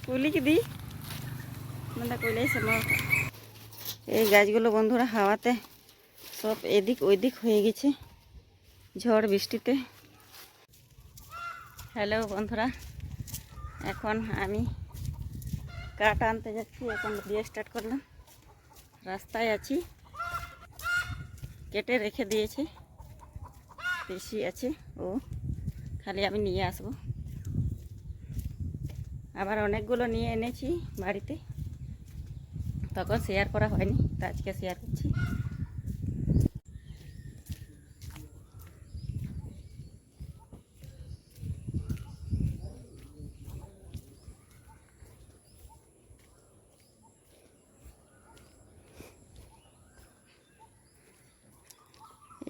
কুলিকে দিই মানে কইলাই সময়। এই গাছগুলো বন্ধুরা হাওয়াতে সব এদিক ওইদিক হয়ে গেছে ঝড় বৃষ্টিতে। হ্যালো বন্ধুরা, এখন আমি কাঠ আনতে যাচ্ছি। এখন দিয়ে স্টার্ট করলাম, রাস্তায় আছি। কেটে রেখে দিয়েছে, বেশি আছে ও, খালি আমি নিয়ে আসবো। আবার অনেকগুলো নিয়ে এনেছি বাড়িতে, তখন শেয়ার করা হয়নি, তা আজকে শেয়ার করছি।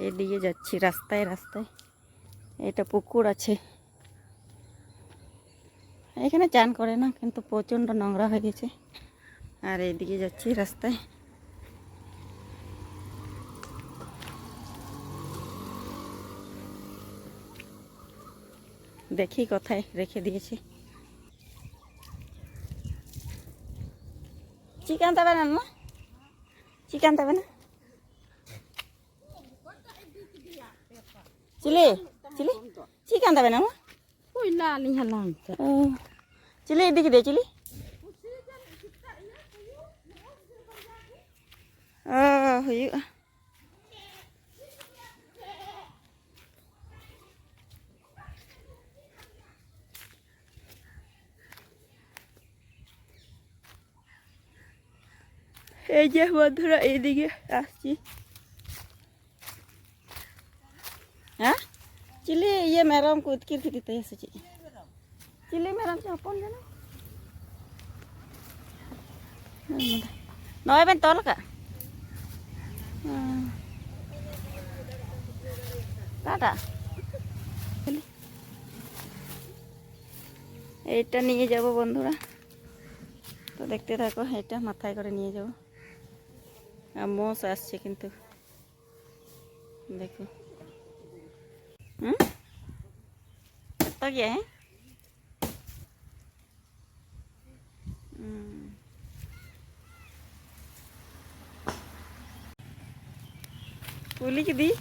এদিকে যাচ্ছি রাস্তায় রাস্তায়। এটা পুকুর আছে, এখানে চান করে না, কিন্তু প্রচণ্ড নোংরা হয়ে গেছে। আর এইদিকে যাচ্ছি রাস্তায়। দেখি কোথায় রেখে দিয়েছি। চিকেন দেবে না, না চিকেন দেবে না, চিলি চিলি চিকেন দেবে না, চিলি এদিকে দে, চিলি হুᱭᱩᱜᱼᱟ। এই যে বন্ধুরা এইদিকে আসছি। হ্যাঁ চিলি ইয়ে মেরম কো উৎকির দিতে এসেছি। চিলি মেরম যে হপন জানো নয় বেন তল কা টাটা। এইটা নিয়ে যাব বন্ধুরা, তো দেখতে থাকো। এটা মাথায় করে নিয়ে যাব। আর মোষ আসছে কিন্তু, দেখো। তো গিয়ে হ্যাঁ কুলিকে দিই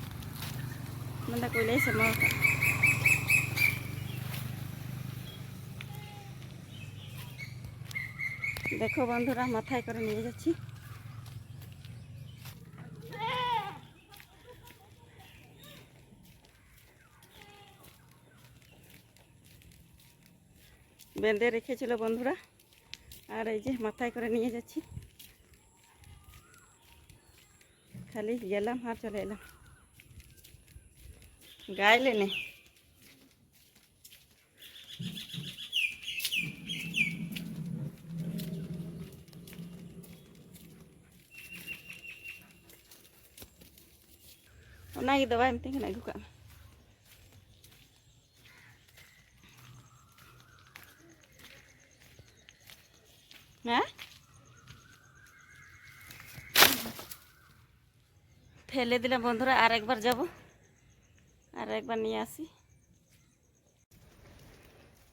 মানে কইলাই সময়। দেখো বন্ধুরা, মাথায় করে নিয়ে যাচ্ছি। বেঁধে রেখেছিল বন্ধুরা, আর এই যে মাথায় করে নিয়ে যাচ্ছি। খালি গেলাম আর চলে এলাম গাইলে নে। ᱚᱱᱟᱜᱮ ᱫᱟᱣᱟ ᱮᱢᱛᱤᱧ ᱠᱟᱱᱟ, ᱟᱹᱜᱩ ᱠᱟᱜ ᱢᱮ। হ্যাঁ ফেলে দিলাম বন্ধুরা, আর একবার যাব, আর একবার নিয়ে আসি।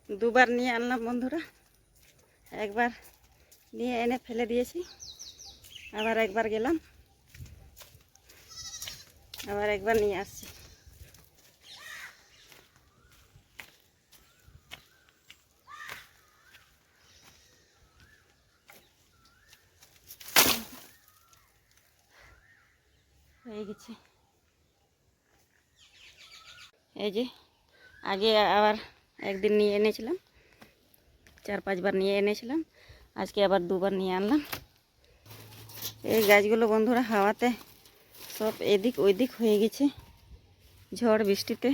দুবার নিয়ে আনলাম বন্ধুরা, একবার নিয়ে এনে ফেলে দিয়েছি, আবার একবার গেলাম, আবার একবার নিয়ে আসছি। হয়ে গেছে। এই যে আগে আবার একদিন নিয়ে এনেছিলাম, 4-5 বার নিয়ে এনেছিলাম, আজকে আবার দুবার নিয়ে আনলাম। এই গাছগুলো বন্ধুরা হাওয়াতে সব এদিক ওইদিক হয়ে গেছে ঝড় বৃষ্টিতে।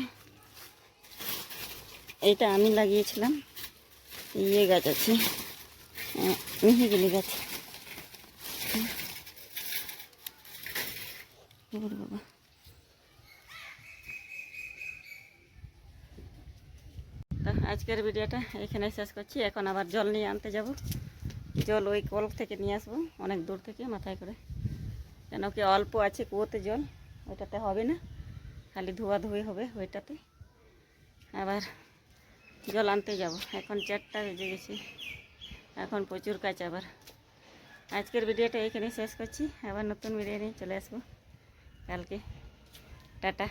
এইটা আমি লাগিয়েছিলাম, ইয়ে গাছ আছে, মিহিগিলি গাছ। বাবা আজকের ভিডিওটা এখানে শেষ করছি। এখন আবার জল নিয়ে আনতে যাব, জল ওই কল থেকে নিয়ে আসবো, অনেক দূর থেকে মাথায় করে, কেন কি অল্প আছে কুয়োতে জল, ওইটাতে হবে না, খালি ধোয়া ধুয়ে হবে ওইটাতে। আবার জল আনতে যাব, এখন 4টা বেজে গেছে। এখন প্রচুর কাজ আবার। আজকের ভিডিওটা এখানেই শেষ করছি, আবার নতুন ভিডিও নিয়ে চলে আসবো কালকে। টাটা।